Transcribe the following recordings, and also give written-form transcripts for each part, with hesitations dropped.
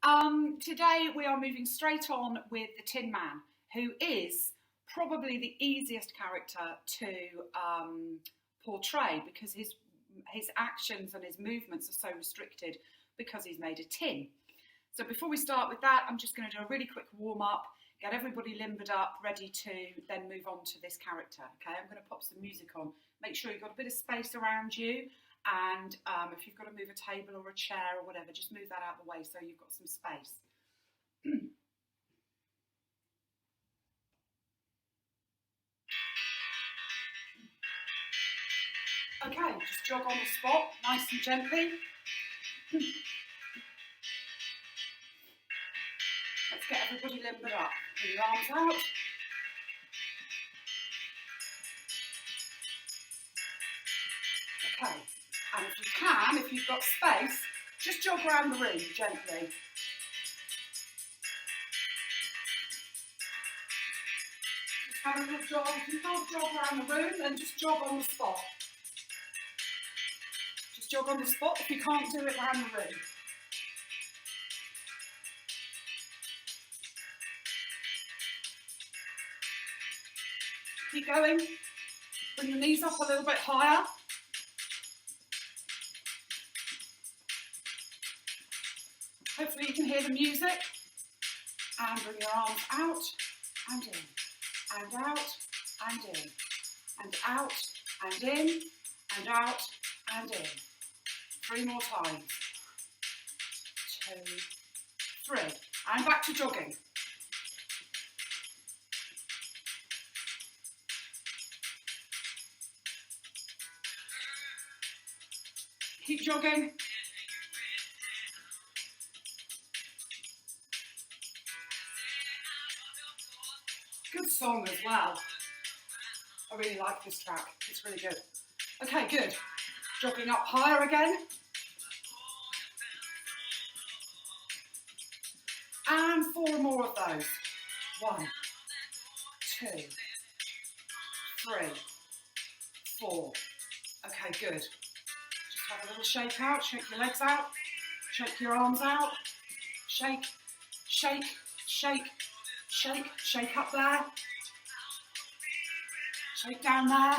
Today we are moving straight on with the Tin Man, who is probably the easiest character to portray because his actions and his movements are so restricted because he's made of tin. So before we start with that, I'm just going to do a really quick warm up, get everybody limbered up, ready to then move on to this character. Okay, I'm going to pop some music on. Make sure you've got a bit of space around you. And if you've got to move a table or a chair or whatever, just move that out of the way so you've got some space. Okay, just jog on the spot, nice and gently. Let's get everybody limbered up. Bring your arms out. Okay. And if you can, if you've got space, just jog around the room gently. Just have a little jog. If you can't jog around the room, then just jog on the spot. Just jog on the spot if you can't do it around the room. Keep going. Bring your knees up a little bit higher. Hopefully you can hear the music. And bring your arms out and in, and out and in, and out and in, and out and in. 3 more times. 2, 3. And back to jogging. Keep jogging. Good song as well. I really like this track. It's really good. Okay, good. Jogging up higher again. And 4 more of those. 1, 2, 3, 4. Okay, good. Just have a little shake out. Shake your legs out. Shake your arms out. Shake, shake, shake. Shake, shake up there, shake down there,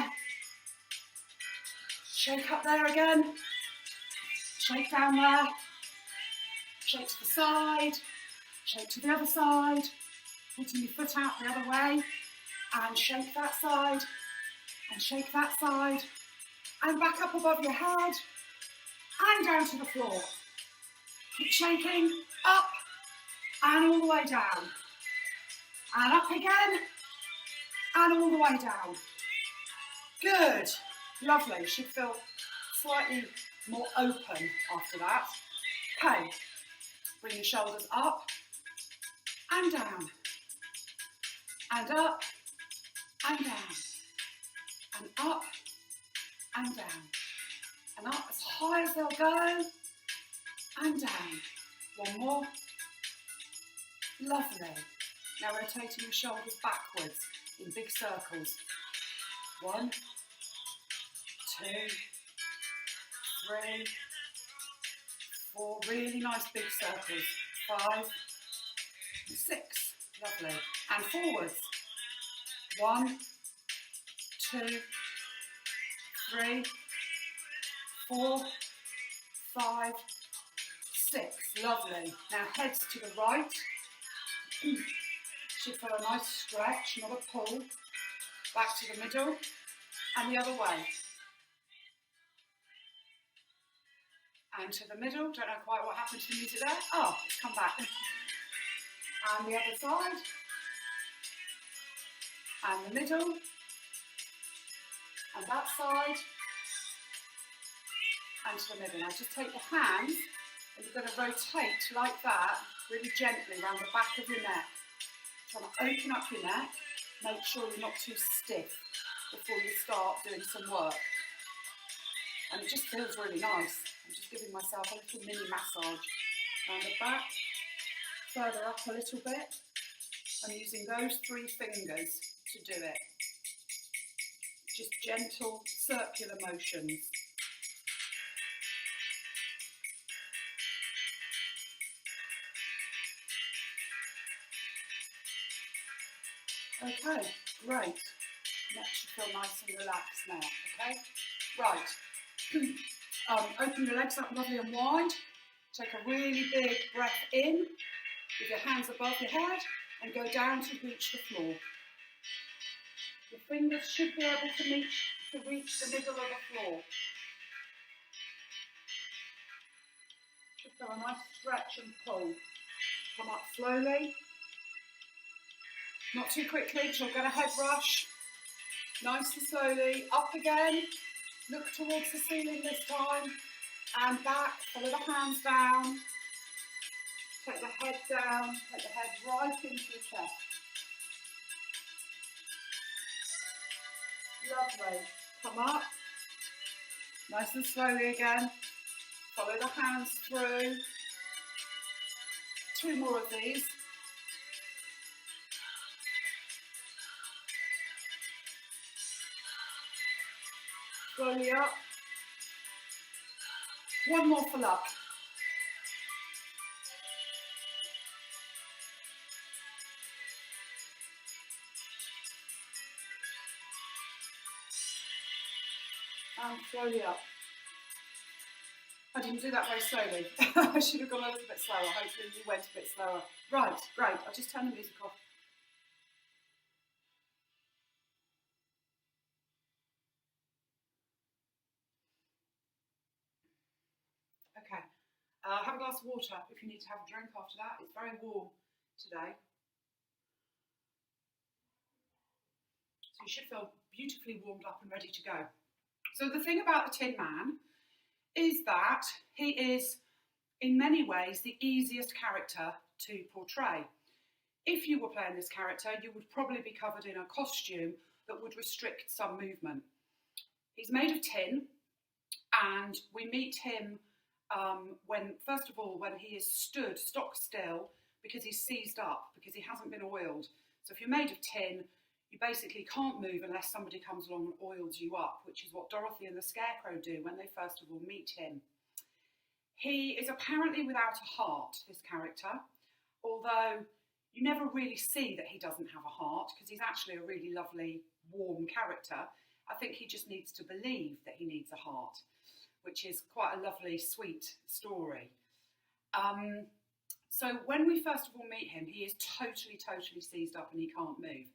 shake up there again, shake down there, shake to the side, shake to the other side, putting your foot out the other way, and shake that side, and shake that side, and back up above your head, and down to the floor. Keep shaking, up, and all the way down. And up again, and all the way down. Good, lovely. Should feel slightly more open after that. Okay, bring your shoulders up, and down, and up, and down, and up, and down, and up as high as they'll go, and down. 1 more. Lovely. Now rotating your shoulders backwards in big circles. 1, 2, 3, 4. Really nice big circles. 5, 6. Lovely. And forwards. 1, 2, 3, 4, 5, 6. Lovely. Now heads to the right. Should feel a nice stretch, not a pull. Back to the middle and the other way. And to the middle. Don't know quite what happened to the music there. Oh, it's come back. And the other side. And the middle. And that side. And to the middle. Now just take your hands and you're going to rotate like that, really gently around the back of your neck. Trying to open up your neck, make sure you're not too stiff before you start doing some work. And it just feels really nice. I'm just giving myself a little mini massage around the back, further up a little bit. I'm using those 3 fingers to do it. Just gentle circular motions. Okay, great. Neck should feel nice and relaxed now, okay? Right. Open your legs up lovely and wide. Take a really big breath in with your hands above your head and go down to reach the floor. Your fingers should be able to reach the middle of the floor. Should feel a nice stretch and pull. Come up slowly. Not too quickly, because you'll get a head rush. Nice and slowly. Up again. Look towards the ceiling this time. And back. Follow the hands down. Take the head down. Take the head right into the chest. Lovely. Come up. Nice and slowly again. Follow the hands through. 2 more of these. Slowly up. 1 more for luck. And slowly up. I didn't do that very slowly. I should have gone a little bit slower. Hopefully you went a bit slower. Right, great. I'll just turn the music off. Okay. Have a glass of water if you need to have a drink after that. It's very warm today. So you should feel beautifully warmed up and ready to go. So the thing about the Tin Man is that he is, in many ways, the easiest character to portray. If you were playing this character, you would probably be covered in a costume that would restrict some movement. He's made of tin, and we meet him first of all, when he is stood stock still because he's seized up, because he hasn't been oiled. So if you're made of tin, you basically can't move unless somebody comes along and oils you up, which is what Dorothy and the Scarecrow do when they first of all meet him. He is apparently without a heart, this character, although you never really see that he doesn't have a heart because he's actually a really lovely, warm character. I think he just needs to believe that he needs a heart, which is quite a lovely, sweet story. So when we first of all meet him, he is totally seized up and he can't move.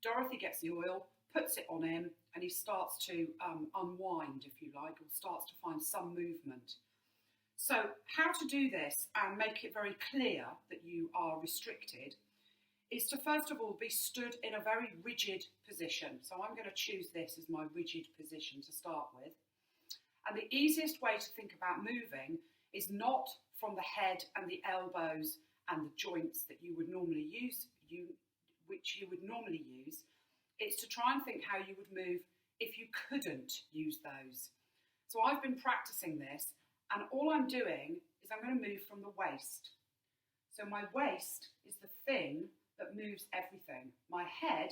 Dorothy gets the oil, puts it on him, and he starts to unwind, if you like, or starts to find some movement. So how to do this and make it very clear that you are restricted is to first of all be stood in a very rigid position. So I'm going to choose this as my rigid position to start with. And the easiest way to think about moving is not from the head and the elbows and the joints that you would normally use, it's to try and think how you would move if you couldn't use those. So I've been practicing this, and all I'm doing is I'm going to move from the waist. So my waist is the thing that moves everything. My head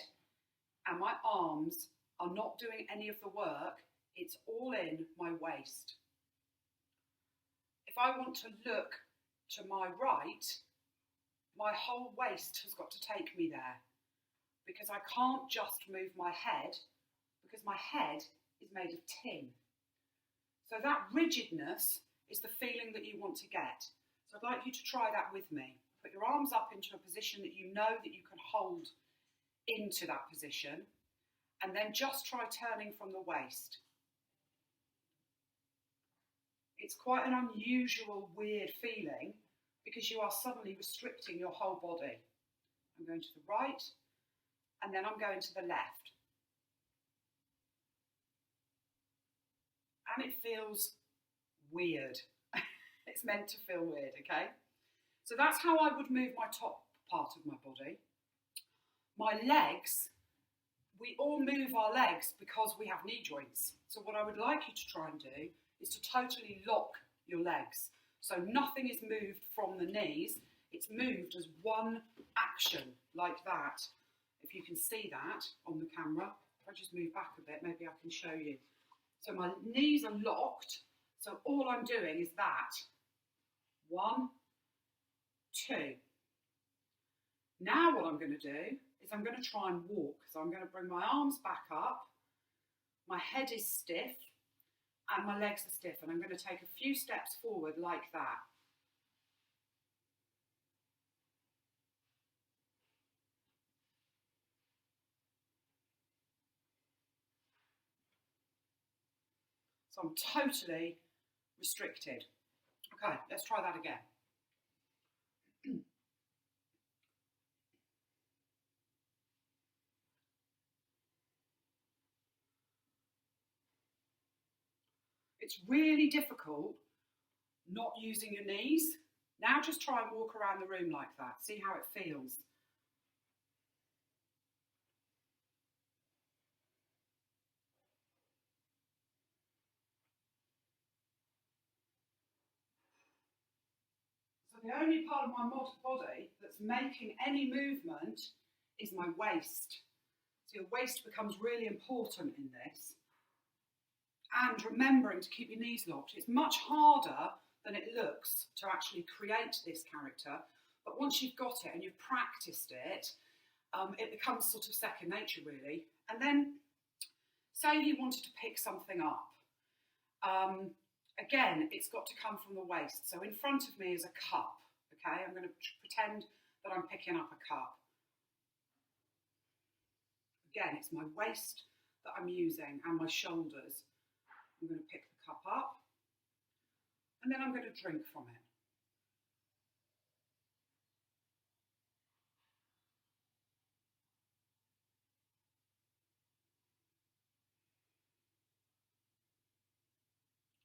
and my arms are not doing any of the work. It's all in my waist. If I want to look to my right, my whole waist has got to take me there, because I can't just move my head, because my head is made of tin. So that rigidness is the feeling that you want to get. So I'd like you to try that with me. Put your arms up into a position that you know that you can hold into that position, and then just try turning from the waist. It's quite an unusual, weird feeling because you are suddenly restricting your whole body. I'm going to the right, and then I'm going to the left. And it feels weird. It's meant to feel weird, okay? So that's how I would move my top part of my body. My legs, we all move our legs because we have knee joints. So what I would like you to try and do is to totally lock your legs. So nothing is moved from the knees, it's moved as one action, like that. If you can see that on the camera, if I just move back a bit, maybe I can show you. So my knees are locked, so all I'm doing is that. 1, 2. Now what I'm going to do is I'm going to try and walk. So I'm going to bring my arms back up, my head is stiff, and my legs are stiff, and I'm going to take a few steps forward like that. So I'm totally restricted. Okay, let's try that again. It's really difficult not using your knees. Now just try and walk around the room like that. See how it feels. So the only part of my body that's making any movement is my waist. So your waist becomes really important in this. And remembering to keep your knees locked. It's much harder than it looks to actually create this character, but once you've got it and you've practiced it, it becomes sort of second nature really. And then say you wanted to pick something up. Again, it's got to come from the waist. So in front of me is a cup, okay? I'm going to pretend that I'm picking up a cup. Again, it's my waist that I'm using and my shoulders. I'm going to pick the cup up and then I'm going to drink from it.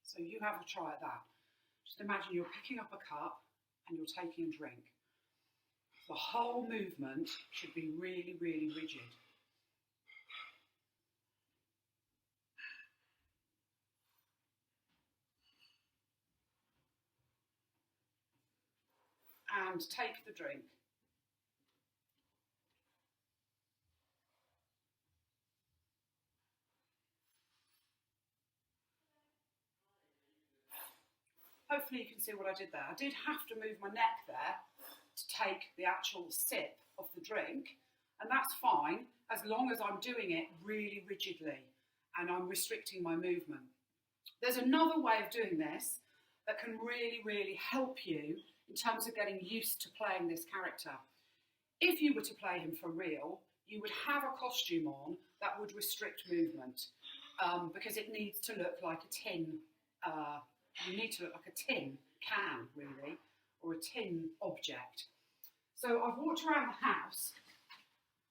So you have a try at that. Just imagine you're picking up a cup and you're taking a drink. The whole movement should be really, really rigid. And take the drink. Hopefully you can see what I did there. I did have to move my neck there to take the actual sip of the drink, and that's fine as long as I'm doing it really rigidly and I'm restricting my movement. There's another way of doing this that can really, really help you in terms of getting used to playing this character. If you were to play him for real, you would have a costume on that would restrict movement because it needs to look like a tin. You need to look like a tin can, really, or a tin object. So I've walked around the house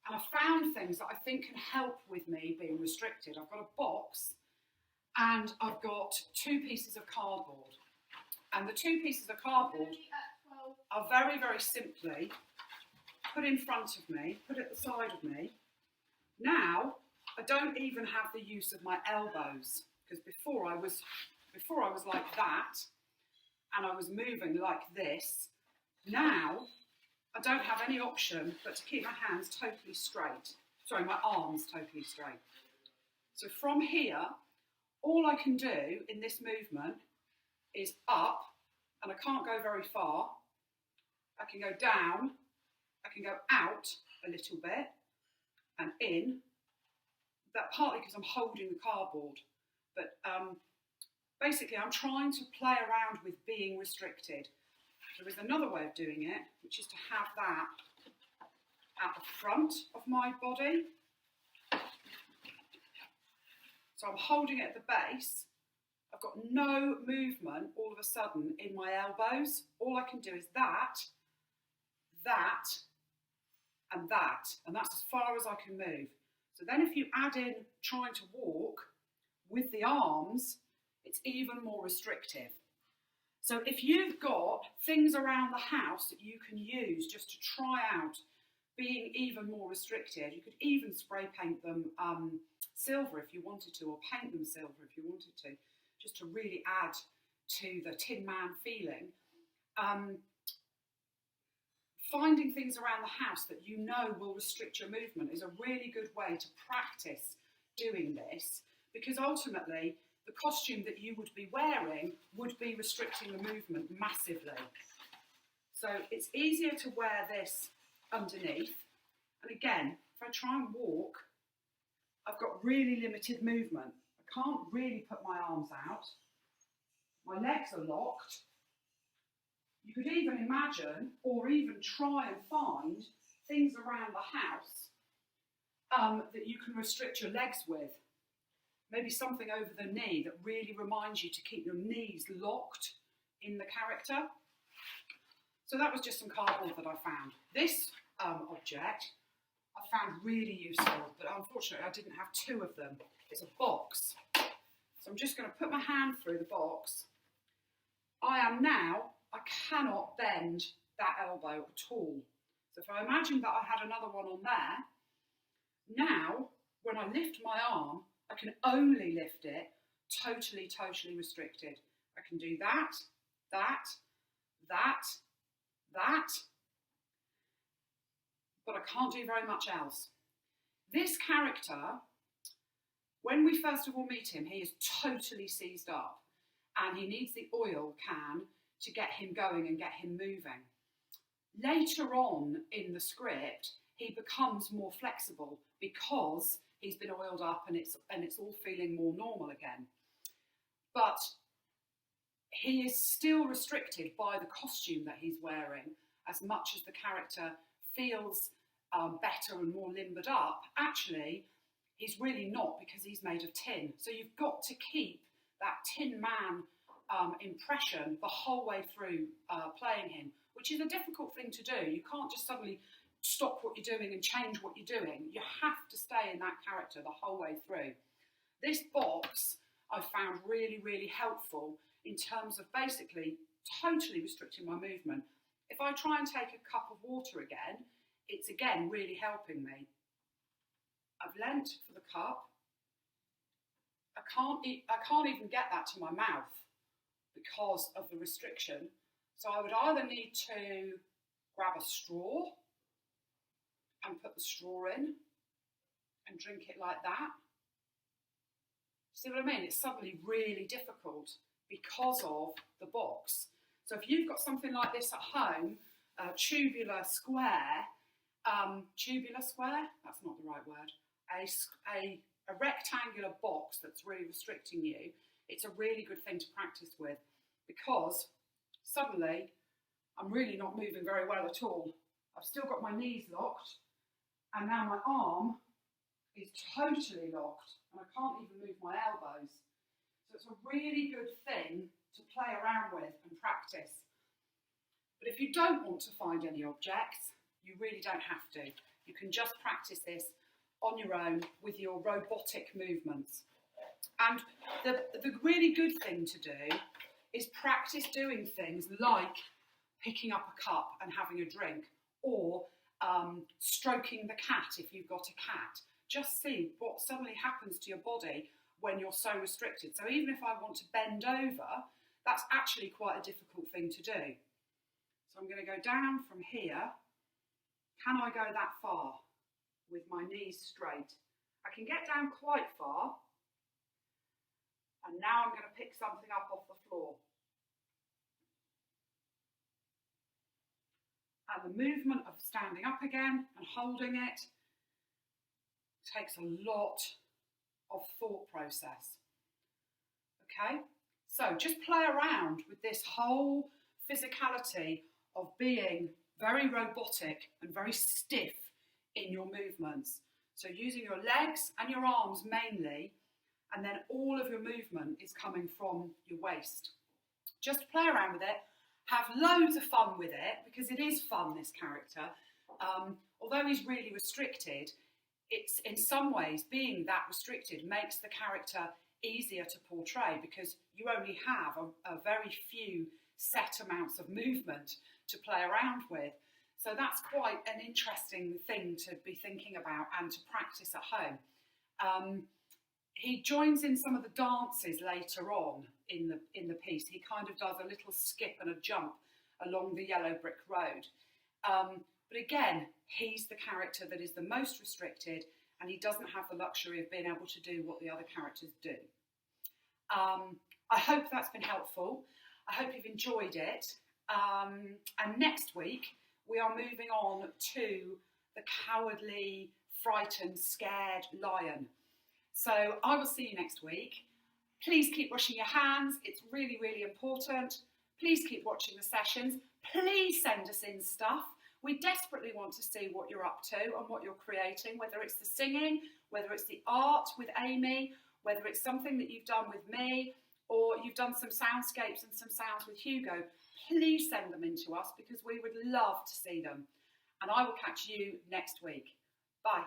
and I've found things that I think can help with me being restricted. I've got a box and I've got 2 pieces of cardboard. And the 2 pieces of cardboard are very, very simply put in front of me, put at the side of me. Now, I don't even have the use of my elbows, because before I was like that, and I was moving like this. Now, I don't have any option but to keep my hands totally straight. Sorry, my arms totally straight. So from here, all I can do in this movement is up, and I can't go very far. I can go down, I can go out a little bit, and in. That partly because I'm holding the cardboard, but basically I'm trying to play around with being restricted. There is another way of doing it, which is to have that at the front of my body. So I'm holding it at the base. I've got no movement all of a sudden in my elbows. All I can do is that, and that's as far as I can move. So then if you add in trying to walk with the arms, it's even more restrictive. So if you've got things around the house that you can use just to try out being even more restricted, you could even spray paint them silver if you wanted to, or paint them silver if you wanted to, just to really add to the Tin Man feeling. Finding things around the house that you know will restrict your movement is a really good way to practice doing this, because ultimately the costume that you would be wearing would be restricting the movement massively. So it's easier to wear this underneath, And again, if I try and walk, I've got really limited movement. I can't really put my arms out. My legs are locked. You could even imagine, or even try and find things around the house that you can restrict your legs with. Maybe something over the knee that really reminds you to keep your knees locked in the character. So that was just some cardboard that I found. This object I found really useful, but unfortunately I didn't have two of them. It's a box. So I'm just going to put my hand through the box. I cannot bend that elbow at all. So if I imagine that I had another one on there, now when I lift my arm, I can only lift it totally restricted. I can do that, but I can't do very much else. This character, when we first of all meet him, he is totally seized up and he needs the oil can to get him going and get him moving. Later on in the script, he becomes more flexible because he's been oiled up and it's all feeling more normal again. But he is still restricted by the costume that he's wearing. As much as the character feels better and more limbered up, actually he's really not, because he's made of tin. So you've got to keep that Tin Man impression the whole way through playing him, which is a difficult thing to do. You can't just suddenly stop what you're doing and change what you're doing. You have to stay in that character the whole way through. This box I found really helpful in terms of basically totally restricting my movement. If I try and take a cup of water again, it's again really helping me. I've leant for the cup. I can't even get that to my mouth because of the restriction. So I would either need to grab a straw and put the straw in and drink it like that. See what I mean? It's suddenly really difficult because of the box. So if you've got something like this at home, a tubular square, that's not the right word, a rectangular box that's really restricting you, it's a really good thing to practice with, because suddenly I'm really not moving very well at all. I've still got my knees locked, and now my arm is totally locked, and I can't even move my elbows. So it's a really good thing to play around with and practice. But if you don't want to find any objects, you really don't have to. You can just practice this on your own with your robotic movements. And the really good thing to do is practice doing things like picking up a cup and having a drink, or stroking the cat if you've got a cat. Just see what suddenly happens to your body when you're so restricted. So even if I want to bend over, that's actually quite a difficult thing to do. So I'm going to go down from here. Can I go that far with my knees straight? I can get down quite far. And now I'm going to pick something up off the floor. And the movement of standing up again and holding it takes a lot of thought process. Okay, so just play around with this whole physicality of being very robotic and very stiff in your movements. So using your legs and your arms mainly, and then all of your movement is coming from your waist. Just play around with it, have loads of fun with it, because it is fun, this character. Although he's really restricted, it's in some ways, being that restricted makes the character easier to portray, because you only have a very few set amounts of movement to play around with. So that's quite an interesting thing to be thinking about and to practice at home. He joins in some of the dances later on in the piece. He kind of does a little skip and a jump along the yellow brick road. But again, he's the character that is the most restricted, and he doesn't have the luxury of being able to do what the other characters do. I hope that's been helpful. I hope you've enjoyed it. And next week, we are moving on to the cowardly, frightened, scared lion. So I will see you next week. Please keep washing your hands. It's really, really important. Please keep watching the sessions. Please send us in stuff. We desperately want to see what you're up to and what you're creating, whether it's the singing, whether it's the art with Amy, whether it's something that you've done with me, or you've done some soundscapes and some sounds with Hugo. Please send them in to us because we would love to see them. And I will catch you next week. Bye.